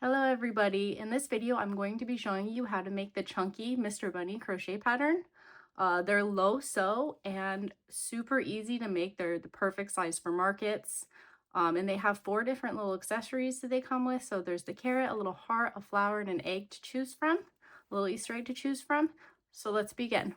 Hello everybody. In this video, I'm going to be showing you how to make the chunky Mr. Bunny crochet pattern. They're low sew and super easy to make. They're the perfect size for markets. And they have 4 different little accessories that they come with. So there's the carrot, a little heart, a flower, and an egg to choose from, a little Easter egg to choose from. So let's begin.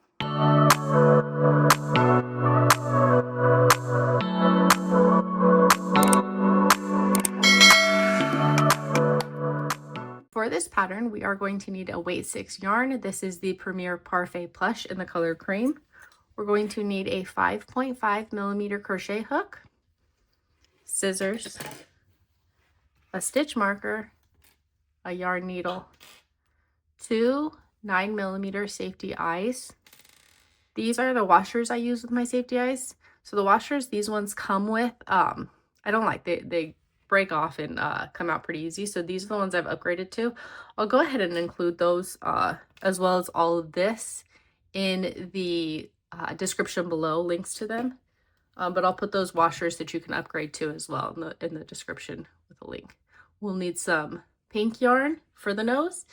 For this pattern, we are going to need a weight 6 yarn. This is the Premier Parfait Plush in the color cream. We're going to need a 5.5 millimeter crochet hook, scissors, a stitch marker, a yarn needle, 2 9mm safety eyes. These are the washers I use with my safety eyes. So the washers, these ones come with, I don't like, they break off and come out pretty easy. So these are the ones I've upgraded to. I'll go ahead and include those as well as all of this in the description below, links to them. But I'll put those washers that you can upgrade to as well in the description with a link. We'll need some pink yarn for the nose.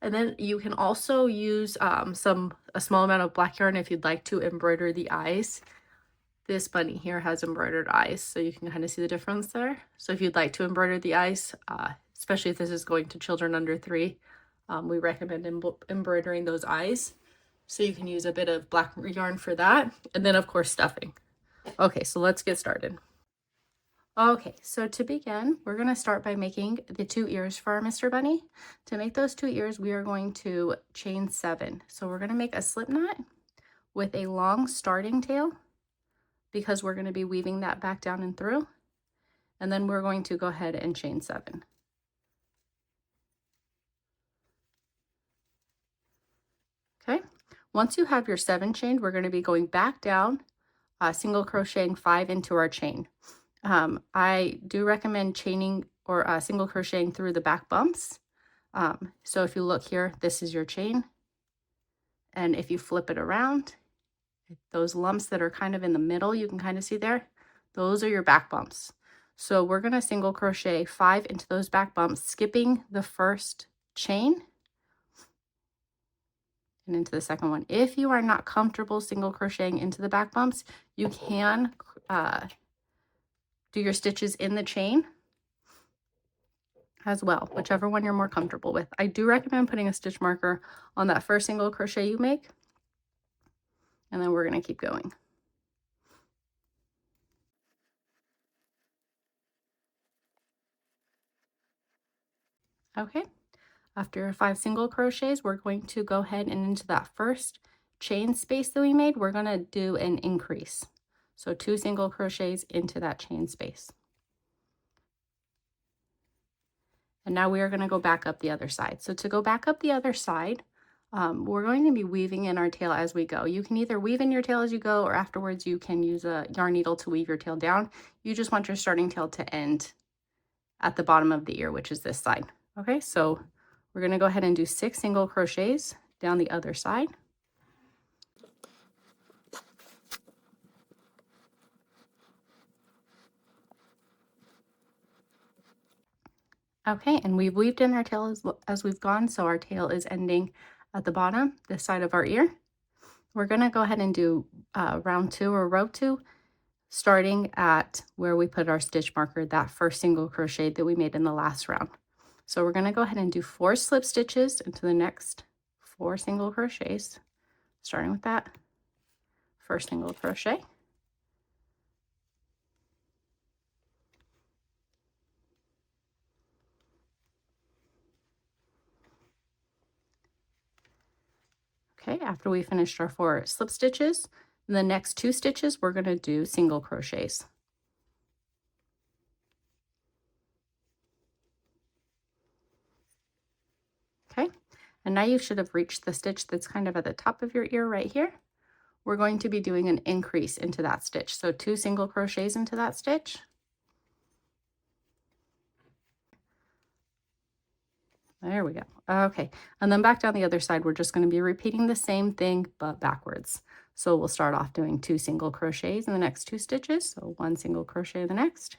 And then you can also use a small amount of black yarn if you'd like to embroider the eyes. This bunny here has embroidered eyes, so you can kind of see the difference there. So if you'd like to embroider the eyes, especially if this is going to children under 3, we recommend embroidering those eyes. So you can use a bit of black yarn for that. And then of course stuffing. Okay, so let's get started. Okay, so to begin, we're going to start by making the 2 ears for our Mr. Bunny. To make those 2 ears, we are going to chain 7. So we're going to make a slip knot with a long starting tail because we're going to be weaving that back down and through. And then we're going to go ahead and chain 7. Okay, once you have your 7 chained, we're going to be going back down, single crocheting 5 into our chain. I do recommend chaining or single crocheting through the back bumps. So if you look here, this is your chain. And if you flip it around, those lumps that are kind of in the middle, you can kind of see there, those are your back bumps. So we're going to single crochet 5 into those back bumps, skipping the first chain and into the second one. If you are not comfortable single crocheting into the back bumps, you can do your stitches in the chain as well, whichever one you're more comfortable with. I do recommend putting a stitch marker on that first single crochet you make, and then we're going to keep going. Okay, after 5 single crochets, we're going to go ahead and into that first chain space that we made, we're going to do an increase. So 2 single crochets into that chain space. And now we are going to go back up the other side. So to go back up the other side, we're going to be weaving in our tail as we go. You can either weave in your tail as you go, or afterwards you can use a yarn needle to weave your tail down. You just want your starting tail to end at the bottom of the ear, which is this side. Okay, so we're going to go ahead and do 6 single crochets down the other side. Okay, and we've weaved in our tail as we've gone, so our tail is ending at the bottom, this side of our ear. We're going to go ahead and do round 2 or row 2, starting at where we put our stitch marker, that first single crochet that we made in the last round. So we're going to go ahead and do 4 slip stitches into the next 4 single crochets, starting with that first single crochet. Okay, after we finished our 4 slip stitches, the next 2 stitches, we're going to do single crochets. Okay, and now you should have reached the stitch that's kind of at the top of your ear right here. We're going to be doing an increase into that stitch. So 2 single crochets into that stitch. There we go. Okay, and then back down the other side, we're just going to be repeating the same thing, but backwards. So we'll start off doing 2 single crochets in the next 2 stitches. So 1 single crochet in the next,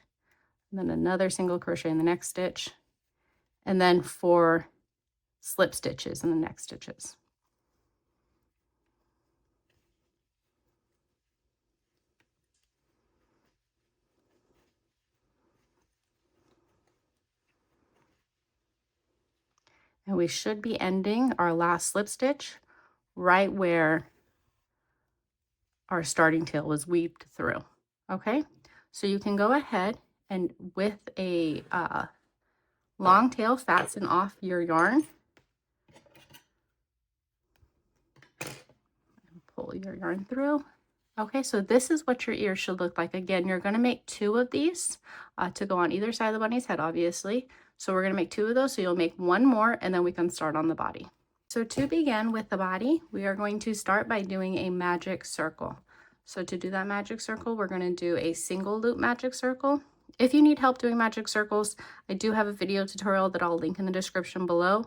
and then another single crochet in the next stitch, and then 4 slip stitches in the next stitches. And we should be ending our last slip stitch right where our starting tail was weaved through. Okay, so you can go ahead and with a long tail fasten off your yarn and pull your yarn through. Okay, so this is what your ears should look like. Again, you're going to make 2 of these to go on either side of the bunny's head, obviously. So we're going to make 2 of those, so you'll make 1 more, and then we can start on the body. So to begin with the body, we are going to start by doing a magic circle. So to do that magic circle, we're going to do a single loop magic circle. If you need help doing magic circles, I do have a video tutorial that I'll link in the description below.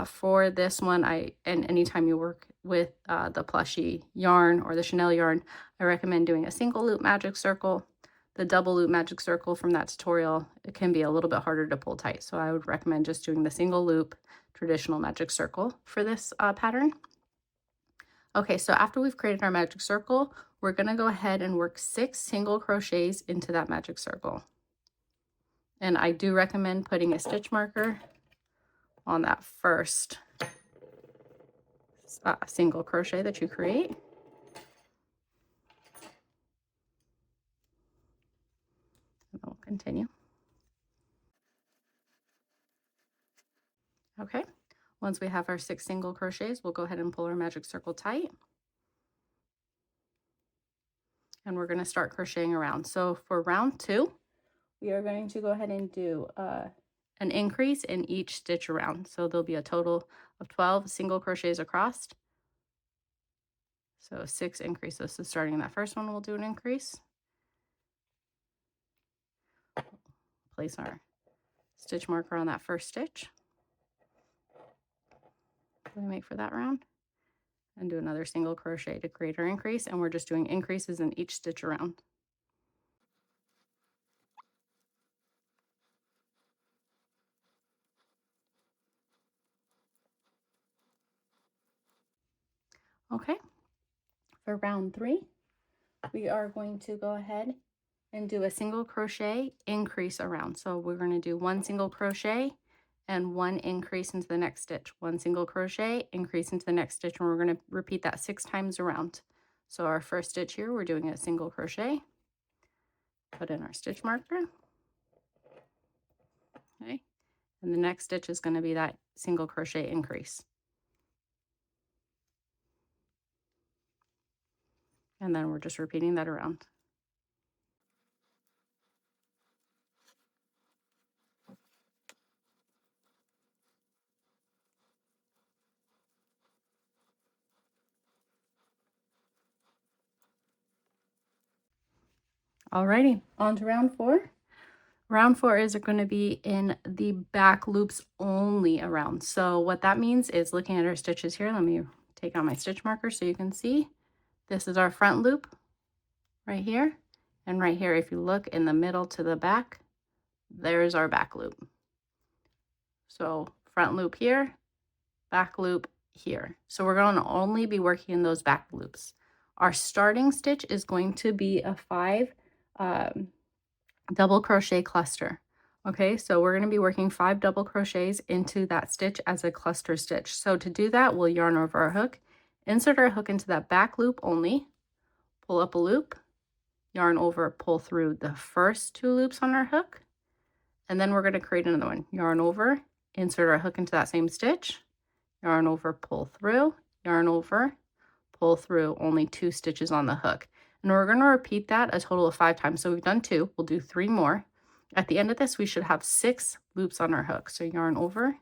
For this one, and anytime you work with the plushie yarn or the chenille yarn, I recommend doing a single loop magic circle. The double loop magic circle from that tutorial, it can be a little bit harder to pull tight. So I would recommend just doing the single loop traditional magic circle for this pattern. Okay, so after we've created our magic circle, we're going to go ahead and work 6 single crochets into that magic circle. And I do recommend putting a stitch marker on that first single crochet that you create. And we'll continue. Okay, once we have our 6 single crochets, we'll go ahead and pull our magic circle tight. And we're going to start crocheting around. So for round 2, we are going to go ahead and do an increase in each stitch around. So there'll be a total of 12 single crochets across. So 6 increases. So starting in that first one, we'll do an increase. Place our stitch marker on that first stitch we make for that round, and do another single crochet to create our increase. And we're just doing increases in each stitch around. Okay, for round 3, we are going to go ahead and do a single crochet increase around. So we're going to do 1 single crochet and 1 increase into the next stitch, 1 single crochet, increase into the next stitch, and we're going to repeat that 6 times around. So our first stitch here, we're doing a single crochet, put in our stitch marker, okay, and the next stitch is going to be that single crochet increase. And then we're just repeating that around. Alrighty, on to round 4. Round 4 is going to be in the back loops only around. So what that means is, looking at our stitches here, let me take out my stitch marker so you can see. This is our front loop right here. And right here, if you look in the middle to the back, there's our back loop. So front loop here, back loop here. So we're going to only be working in those back loops. Our starting stitch is going to be a 5 double crochet cluster. Okay, so we're going to be working 5 double crochets into that stitch as a cluster stitch. So to do that, we'll yarn over our hook, insert our hook into that back loop only, pull up a loop, yarn over, pull through the first 2 loops on our hook, and then we're going to create another one. Yarn over, insert our hook into that same stitch, yarn over, pull through, yarn over, pull through, only 2 stitches on the hook. And we're going to repeat that a total of 5 times. So we've done 2, we'll do 3 more. At the end of this, we should have 6 loops on our hook. So yarn over,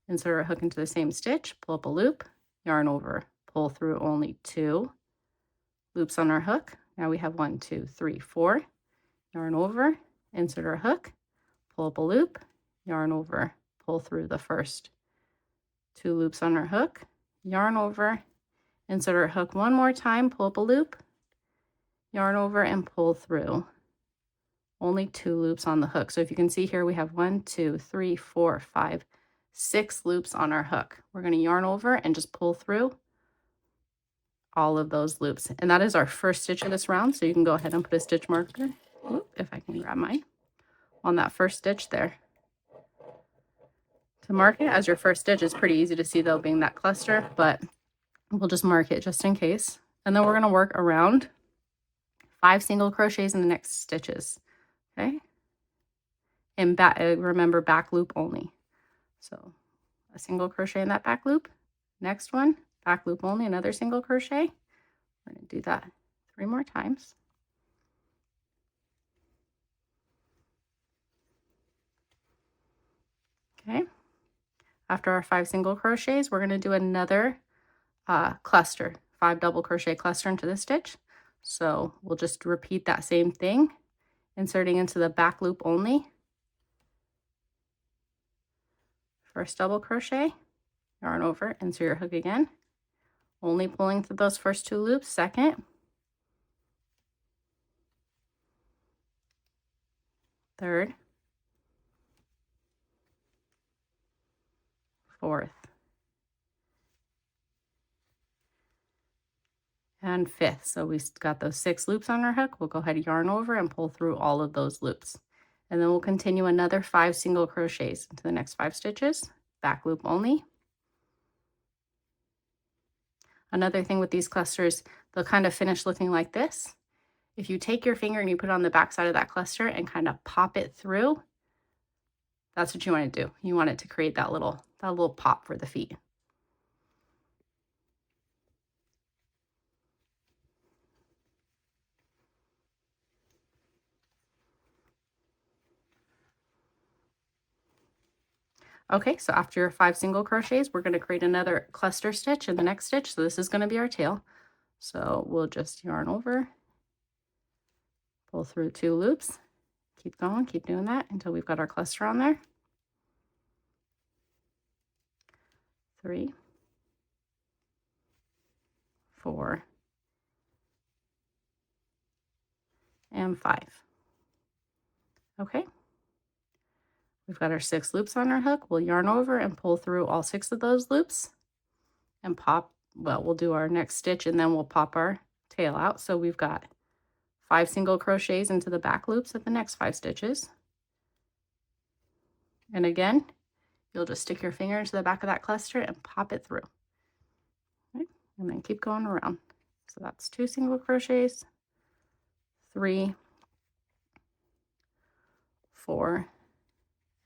insert our hook into the same stitch, pull up a loop, yarn over, pull through, only 2 loops on our hook. Now we have 1, 2, 3, 4. Yarn over, insert our hook, pull up a loop, yarn over, pull through the first 2 loops on our hook, yarn over, insert our hook one more time, pull up a loop, yarn over, and pull through only 2 loops on the hook. So if you can see here, we have 1, 2, 3, 4, 5, 6 loops on our hook. We're going to yarn over and just pull through all of those loops. And that is our first stitch of this round. So you can go ahead and put a stitch marker, if I can grab mine, on that first stitch there. To mark it as your first stitch is pretty easy to see though, being that cluster, but we'll just mark it just in case. And then we're going to work around 5 single crochets in the next stitches. Okay. And back, remember, back loop only. So a single crochet in that back loop. Next one, back loop only, another single crochet. We're going to do that 3 more times. Okay. After our 5 single crochets, we're going to do another cluster, 5 double crochet cluster into the stitch. So we'll just repeat that same thing, inserting into the back loop only. First double crochet, yarn over, insert your hook again, only pulling through those first 2 loops. Second, third, fourth, and fifth. So we got those 6 loops on our hook. We'll go ahead and yarn over and pull through all of those loops. And then we'll continue another 5 single crochets into the next 5 stitches, back loop only. Another thing with these clusters, they'll kind of finish looking like this. If you take your finger and you put it on the back side of that cluster and kind of pop it through, that's what you want to do. You want it to create that little pop for the feet. Okay, so after your 5 single crochets, we're going to create another cluster stitch in the next stitch. So this is going to be our tail. So we'll just yarn over, pull through 2 loops, keep going, keep doing that until we've got our cluster on there. 3, 4, and 5. Okay. We've got our 6 loops on our hook. We'll yarn over and pull through all 6 of those loops and pop, well, we'll do our next stitch and then we'll pop our tail out. So we've got 5 single crochets into the back loops of the next 5 stitches. And again, you'll just stick your finger into the back of that cluster and pop it through. Okay? And then keep going around. So that's 2 single crochets, 3, 4,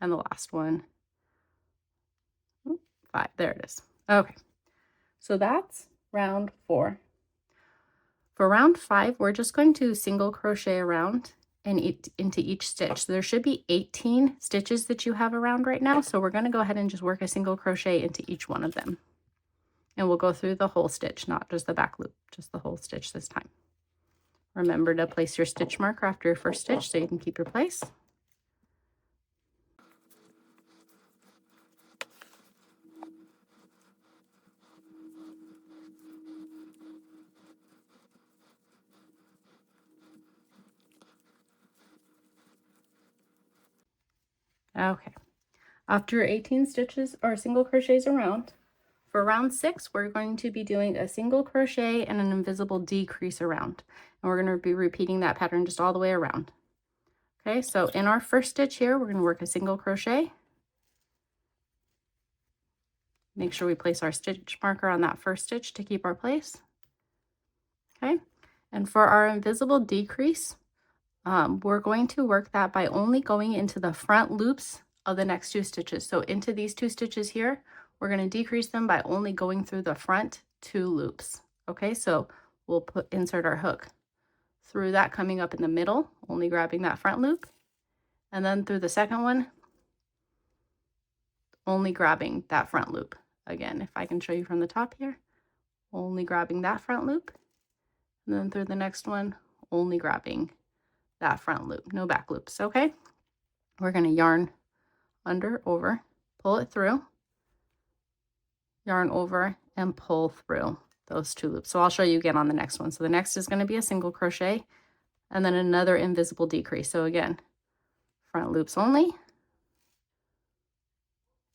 and the last one, 5. There it is. Okay, so that's round 4. For round 5, we're just going to single crochet around and into each stitch. So there should be 18 stitches that you have around right now. So we're going to go ahead and just work a single crochet into each one of them. And we'll go through the whole stitch, not just the back loop, just the whole stitch this time. Remember to place your stitch marker after your first stitch so you can keep your place. Okay, after 18 stitches or single crochets around, for round 6, we're going to be doing a single crochet and an invisible decrease around. And we're going to be repeating that pattern just all the way around. Okay, so in our first stitch here, we're going to work a single crochet. Make sure we place our stitch marker on that first stitch to keep our place. Okay, and for our invisible decrease, we're going to work that by only going into the front loops of the next 2 stitches. So into these 2 stitches here, we're going to decrease them by only going through the front 2 loops. Okay, so we'll insert our hook through that, coming up in the middle, only grabbing that front loop, and then through the second one, only grabbing that front loop. Again, if I can show you from the top here, only grabbing that front loop, and then through the next one, only grabbing that front loop, no back loops. Okay, we're going to yarn under, over, pull it through, yarn over, and pull through those 2 loops. So I'll show you again on the next one. So the next is going to be a single crochet, and then another invisible decrease. So again, front loops only.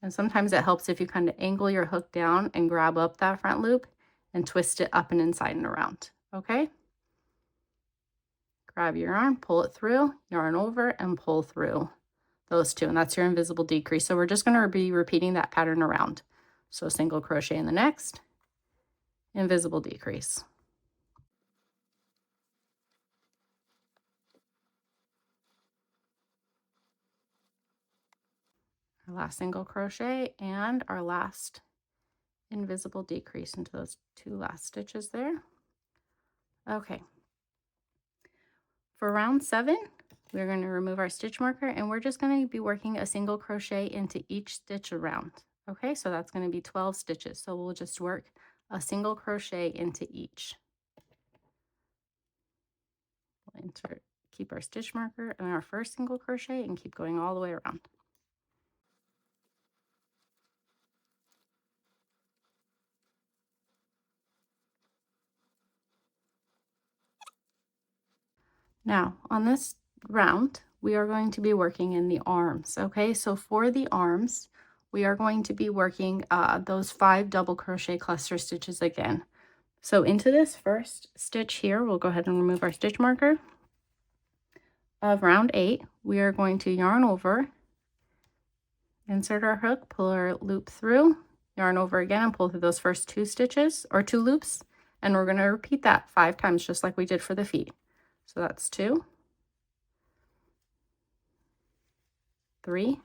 And sometimes it helps if you kind of angle your hook down and grab up that front loop and twist it up and inside and around. Okay? Grab your yarn, pull it through, yarn over, and pull through those two. And that's your invisible decrease. So we're just going to be repeating that pattern around. So single crochet in the next, invisible decrease. Our last single crochet and our last invisible decrease into those two last stitches there. Okay. For round 7, we're going to remove our stitch marker and we're just going to be working a single crochet into each stitch around. Okay, so that's going to be 12 stitches. So we'll just work a single crochet into each. We'll insert, keep our stitch marker and our first single crochet and keep going all the way around. Now, on this round, we are going to be working in the arms. Okay, so for the arms, we are going to be working those 5 double crochet cluster stitches again. So into this first stitch here, we'll go ahead and remove our stitch marker. Of round 8, we are going to yarn over, insert our hook, pull our loop through, yarn over again and pull through those first 2 stitches or 2 loops, and we're going to repeat that 5 times just like we did for the feet. So that's 2, 3,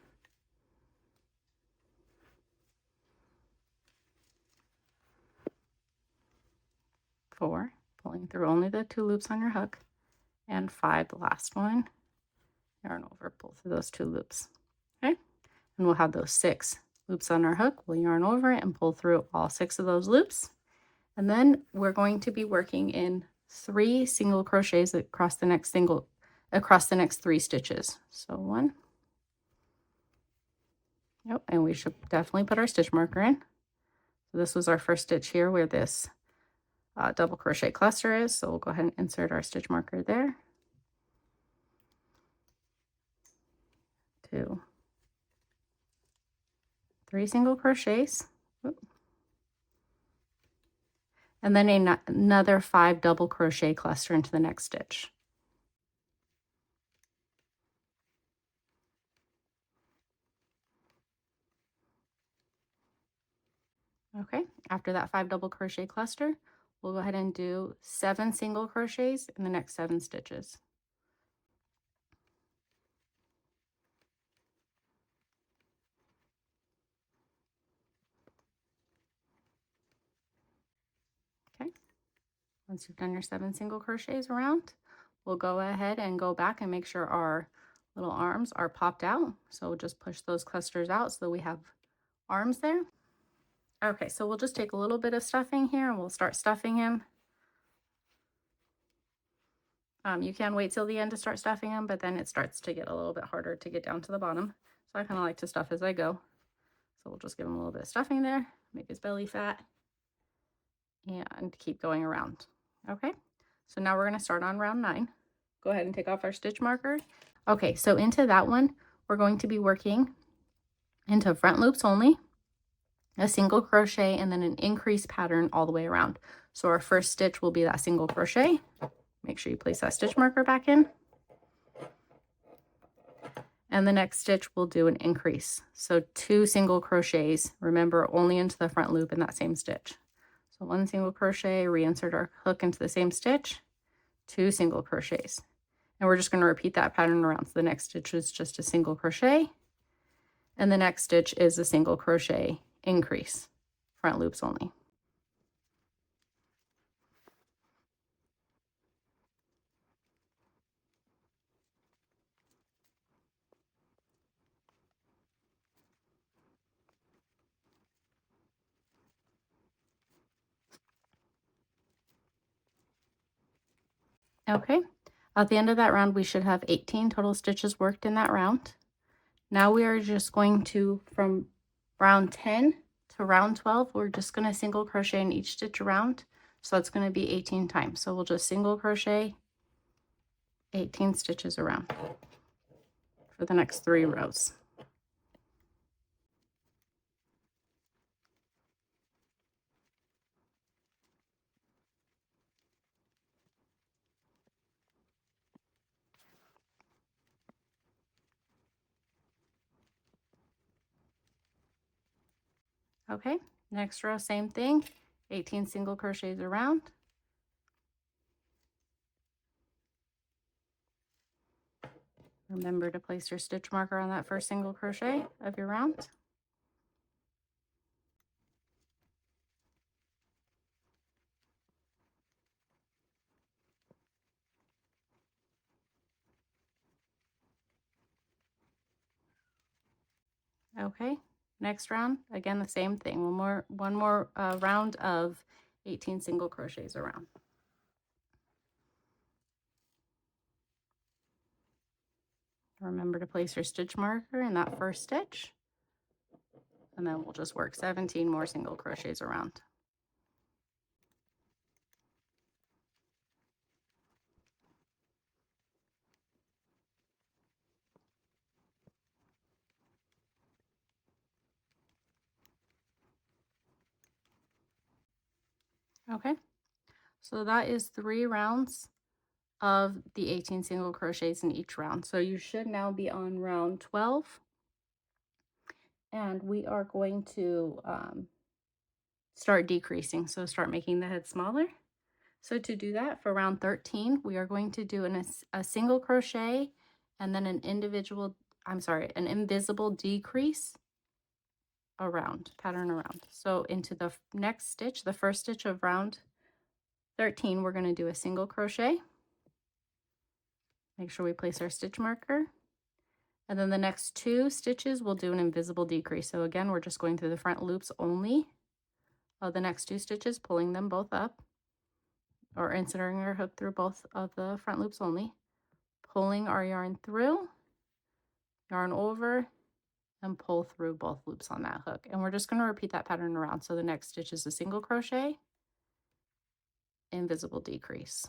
4, pulling through only the 2 loops on your hook, and 5, the last one, yarn over, pull through those 2 loops. Okay, and we'll have those 6 loops on our hook. We'll yarn over and pull through all 6 of those loops, and then we're going to be working in 3 single crochets across the next 3 stitches. So 1, yep, and we should definitely put our stitch marker in. So this was our first stitch here where this double crochet cluster is, so we'll go ahead and insert our stitch marker there. 2, 3 single crochets. And then another 5 double crochet cluster into the next stitch. Okay, after that 5 double crochet cluster, we'll go ahead and do 7 single crochets in the next 7 stitches. Okay, once you've done your 7 single crochets around, we'll go ahead and go back and make sure our little arms are popped out. So we'll just push those clusters out so that we have arms there. Okay, so we'll just take a little bit of stuffing here and we'll start stuffing him. You can wait till the end to start stuffing him, but then it starts to get a little bit harder to get down to the bottom. So I kind of like to stuff as I go. So we'll just give him a little bit of stuffing there, make his belly fat, and keep going around. Okay, so now we're going to start on round 9. Go ahead and take off our stitch marker. Okay, so into that one, we're going to be working into front loops only, a single crochet, and then an increase pattern all the way around. So our first stitch will be that single crochet. Make sure you place that stitch marker back in. And the next stitch we'll do an increase. So 2 single crochets, remember, only into the front loop in that same stitch. So 1 single crochet, reinsert our hook into the same stitch, 2 single crochets. And we're just going to repeat that pattern around. So the next stitch is just a single crochet, and the next stitch is a single crochet increase, front loops only. Okay, at the end of that round, we should have 18 total stitches worked in that round. Now we are just going to, from round 10 to round 12, we're just going to single crochet in each stitch around. So that's going to be 18 times. So we'll just single crochet 18 stitches around for the next 3 rows. Okay, next row, same thing, 18 single crochets around. Remember to place your stitch marker on that first single crochet of your round. Okay, next round, again the same thing. One more round of 18 single crochets around. Remember to place your stitch marker in that first stitch, and then we'll just work 17 more single crochets around. Okay, so that is 3 rounds of the 18 single crochets in each round. So you should now be on round 12, and we are going to start decreasing. So start making the head smaller. So to do that, for round 13, we are going to do a single crochet and then an invisible decrease around, pattern around. So into the next stitch, the first stitch of round 13, we're going to do a single crochet. Make sure we place our stitch marker. And then the next 2 stitches, we'll do an invisible decrease. So again, we're just going through the front loops only of the next 2 stitches, pulling them both up, or inserting our hook through both of the front loops only, pulling our yarn through, yarn over, and pull through both loops on that hook. And we're just going to repeat that pattern around. So the next stitch is a single crochet, invisible decrease,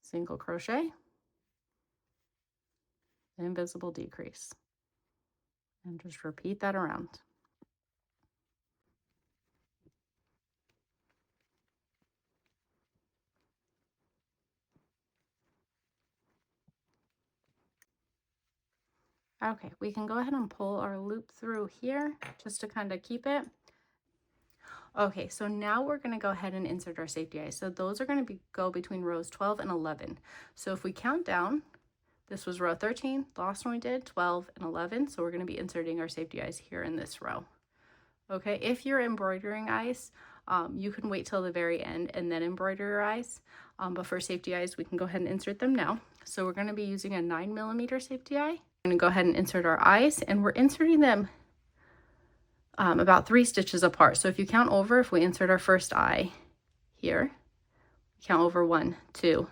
single crochet, invisible decrease, and just repeat that around. Okay, we can go ahead and pull our loop through here just to kind of keep it. Okay, so now we're going to go ahead and insert our safety eyes. So those are going to go between rows 12 and 11. So if we count down, this was row 13, the last one we did, 12 and 11. So we're going to be inserting our safety eyes here in this row. Okay, if you're embroidering eyes, you can wait till the very end and then embroider your eyes. But for safety eyes, we can go ahead and insert them now. So we're going to be using a 9mm safety eye. We're going to go ahead and insert our eyes, and we're inserting them about 3 stitches apart. So if you count over, if we insert our first eye here, count over 1, 2,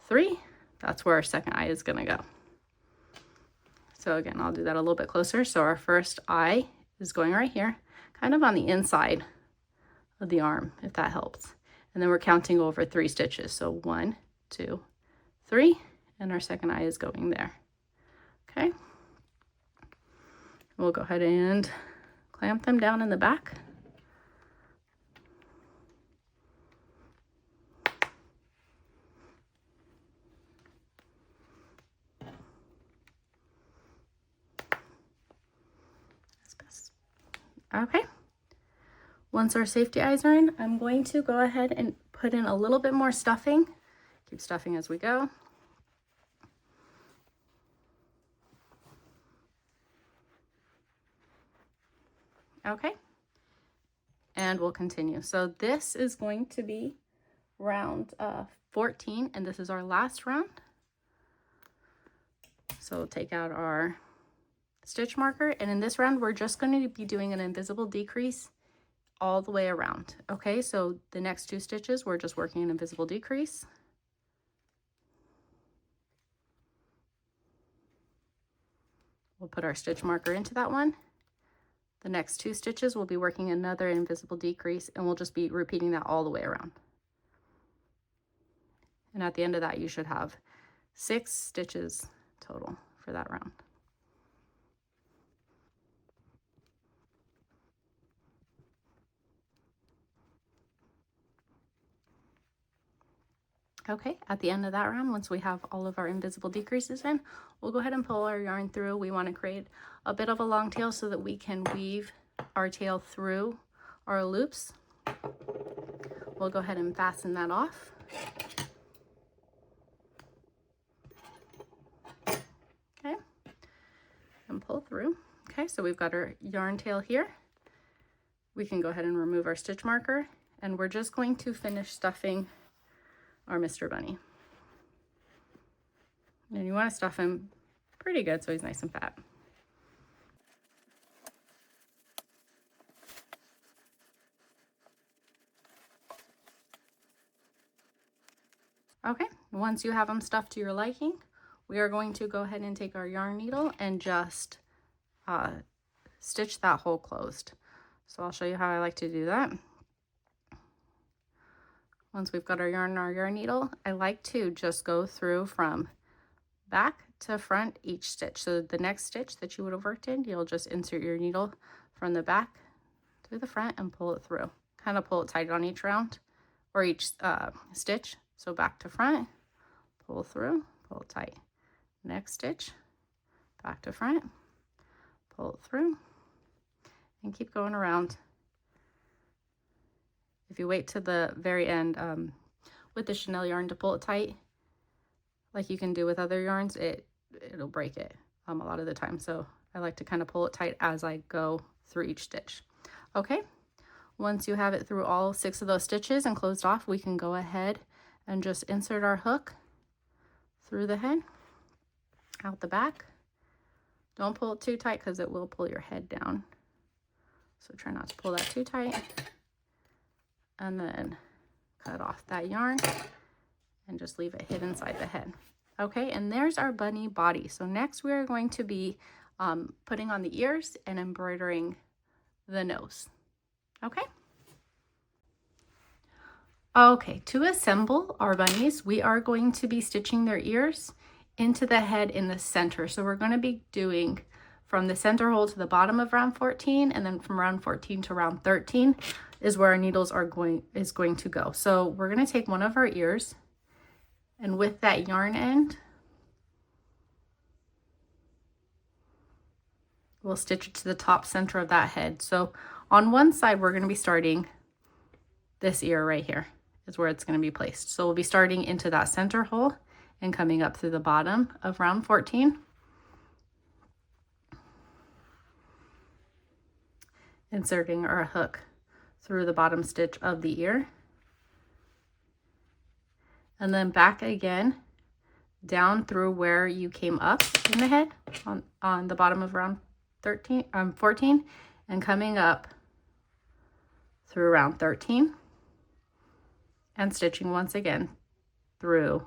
3, that's where our second eye is going to go. So again, I'll do that a little bit closer. So our first eye is going right here, kind of on the inside of the arm, if that helps. And then we're counting over 3 stitches. So 1, 2, 3, and our second eye is going there. Okay. We'll go ahead and clamp them down in the back. Okay. Once our safety eyes are in, I'm going to go ahead and put in a little bit more stuffing. Keep stuffing as we go. Okay. And we'll continue. So this is going to be round 14, and this is our last round. So we'll take out our stitch marker, and in this round, we're just going to be doing an invisible decrease all the way around. Okay, so the next 2 stitches, we're just working an invisible decrease. We'll put our stitch marker into that one. The next 2 stitches, we'll be working another invisible decrease, and we'll just be repeating that all the way around. And at the end of that, you should have 6 stitches total for that round. Okay, at the end of that round, once we have all of our invisible decreases in, we'll go ahead and pull our yarn through. We want to create a bit of a long tail so that we can weave our tail through our loops. We'll go ahead and fasten that off. Okay, and pull through. Okay, so we've got our yarn tail here. We can go ahead and remove our stitch marker, and we're just going to finish stuffing our Mr. Bunny. And you want to stuff him pretty good so he's nice and fat. Okay, once you have them stuffed to your liking, we are going to go ahead and take our yarn needle and just stitch that hole closed. So I'll show you how I like to do that. Once we've got our yarn and our yarn needle, I like to just go through from back to front each stitch. So the next stitch that you would have worked in, you'll just insert your needle from the back to the front and pull it through. Kind of pull it tight on each round or each stitch. So back to front, pull through, pull it tight. Next stitch, back to front, pull it through, and keep going around. If you wait to the very end with the chenille yarn to pull it tight, like you can do with other yarns, it'll break it a lot of the time. So I like to kind of pull it tight as I go through each stitch. Okay, once you have it through all 6 of those stitches and closed off, we can go ahead and just insert our hook through the head, out the back. Don't pull it too tight because it will pull your head down. So try not to pull that too tight. And then cut off that yarn and just leave it hid inside the head. Okay, and there's our bunny body. So next we are going to be putting on the ears and embroidering the nose. Okay? Okay, to assemble our bunnies, we are going to be stitching their ears into the head in the center. So we're going to be doing from the center hole to the bottom of round 14, and then from round 14 to round 13 is where our needles are going to go. So we're going to take one of our ears, and with that yarn end, we'll stitch it to the top center of that head. So on one side, we're going to be starting this ear right here is where it's going to be placed. So we'll be starting into that center hole and coming up through the bottom of round 14. Inserting our hook through the bottom stitch of the ear. And then back again down through where you came up in the head on the bottom of round 14 and coming up through round 13 and stitching once again through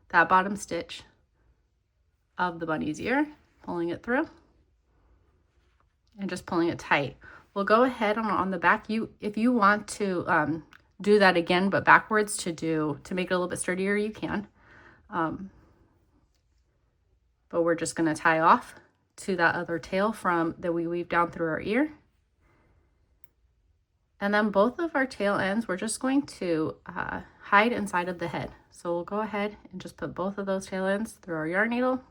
that bottom stitch of the bunny's ear, pulling it through and just pulling it tight. We'll go ahead on the back. If you want to do that again but backwards to make it a little bit sturdier, you can. But we're just going to tie off to that other tail that we weave down through our ear. And then both of our tail ends, we're just going to hide inside of the head. So we'll go ahead and just put both of those tail ends through our yarn needle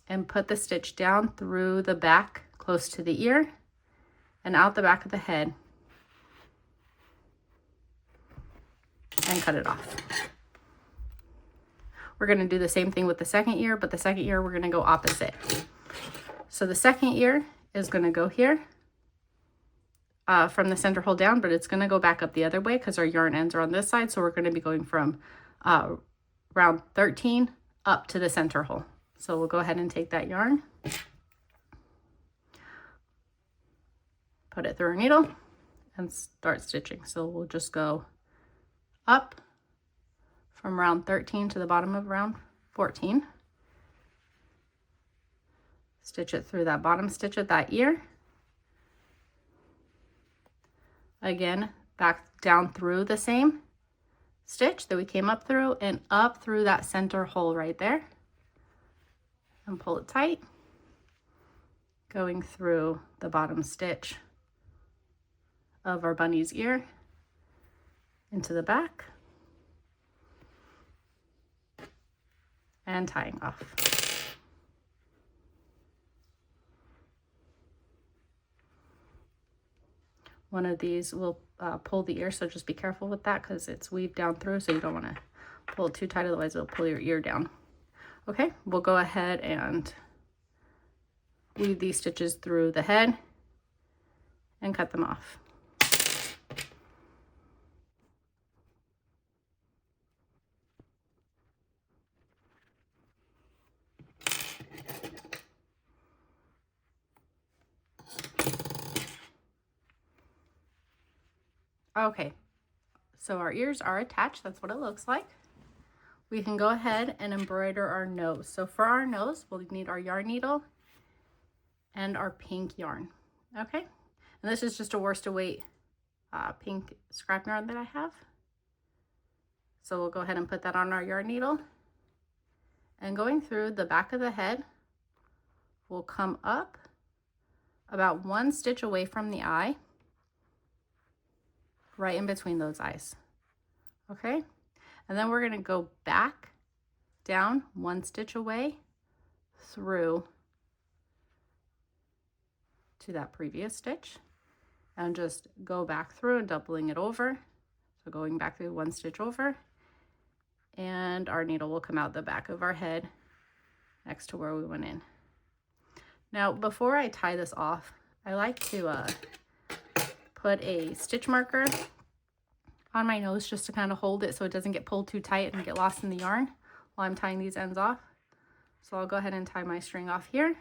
and put the stitch down through the back close to the ear and out the back of the head and cut it off. We're going to do the same thing with the second ear, but the second ear we're going to go opposite. So the second ear is going to go here from the center hole down, but it's going to go back up the other way because our yarn ends are on this side. So we're going to be going from round 13 up to the center hole. So we'll go ahead and take that yarn, put it through our needle, and start stitching. So we'll just go up from round 13 to the bottom of round 14. Stitch it through that bottom stitch of that ear. Again, back down through the same stitch that we came up through and up through that center hole right there, and pull it tight, going through the bottom stitch of our bunny's ear into the back and tying off. One of these will pull the ear, so just be careful with that because it's weaved down through, so you don't want to pull it too tight, otherwise it'll pull your ear down. Okay, we'll go ahead and weave these stitches through the head and cut them off. Okay, so our ears are attached. That's what it looks like. We can go ahead and embroider our nose. So for our nose, we'll need our yarn needle and our pink yarn. Okay, and this is just a worsted weight pink scrap yarn that I have. So we'll go ahead and put that on our yarn needle. And going through the back of the head, we'll come up about 1 stitch away from the eye, right in between those eyes. Okay, and then we're going to go back down 1 stitch away through to that previous stitch, and just go back through and doubling it over. So going back through 1 stitch over, and our needle will come out the back of our head next to where we went in. Now before I tie this off, I like to put a stitch marker on my nose just to kind of hold it so it doesn't get pulled too tight and get lost in the yarn while I'm tying these ends off. So I'll go ahead and tie my string off here.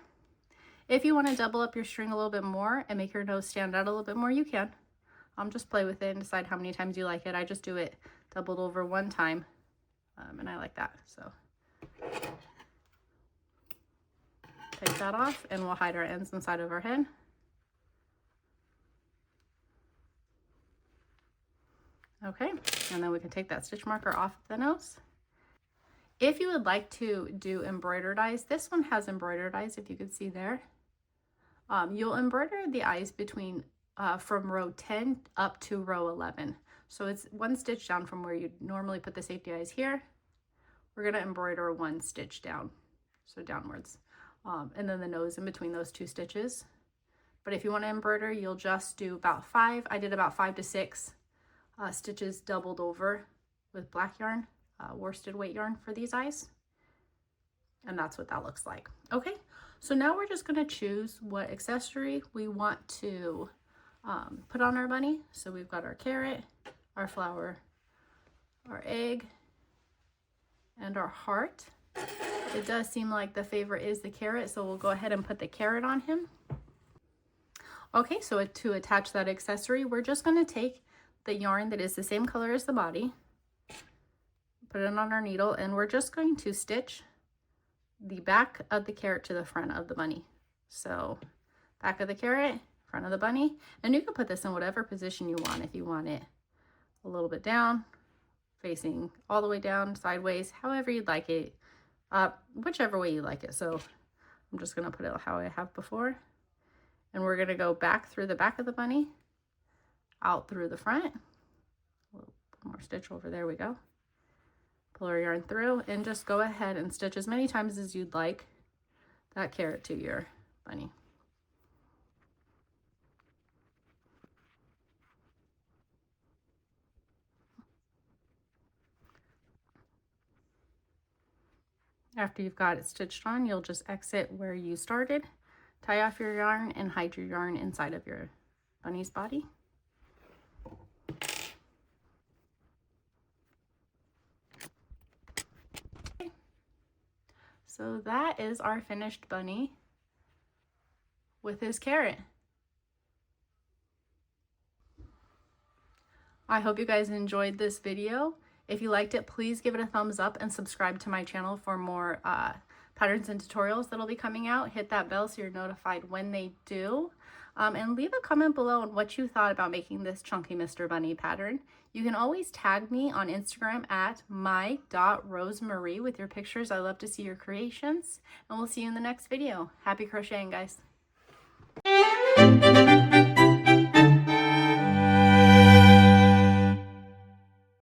If you want to double up your string a little bit more and make your nose stand out a little bit more, you can. Just play with it and decide how many times you like it. I just do it doubled over 1 time, and I like that. So take that off and we'll hide our ends inside of our head. Okay, and then we can take that stitch marker off the nose. If you would like to do embroidered eyes, this one has embroidered eyes, if you could see there. You'll embroider the eyes between from row 10 up to row 11. So it's 1 stitch down from where you normally put the safety eyes here. We're going to embroider 1 stitch down, so downwards. And then the nose in between those 2 stitches. But if you want to embroider, you'll just do about 5. I did about 5 to 6 stitches doubled over with black yarn, worsted weight yarn for these eyes. And that's what that looks like. Okay, so now we're just going to choose what accessory we want to put on our bunny. So we've got our carrot, our flower, our egg, and our heart. It does seem like the favorite is the carrot, so we'll go ahead and put the carrot on him. Okay, so to attach that accessory, we're just going to take the yarn that is the same color as the body, put it on our needle, and we're just going to stitch the back of the carrot to the front of the bunny. So back of the carrot, front of the bunny, and you can put this in whatever position you want. If you want it a little bit down, facing all the way down, sideways, however you'd like it, whichever way you like it. So I'm just going to put it how I have before, and we're going to go back through the back of the bunny, out through the front, a little more stitch over, there we go. Pull our yarn through and just go ahead and stitch as many times as you'd like that carrot to your bunny. After you've got it stitched on, you'll just exit where you started, tie off your yarn, and hide your yarn inside of your bunny's body. So that is our finished bunny with his carrot. I hope you guys enjoyed this video. If you liked it, please give it a thumbs up and subscribe to my channel for more patterns and tutorials that'll be coming out. Hit that bell so you're notified when they do. And leave a comment below on what you thought about making this chunky Mr. Bunny pattern. You can always tag me on Instagram at my.rosemarie with your pictures. I love to see your creations, and we'll see you in the next video. Happy crocheting, guys.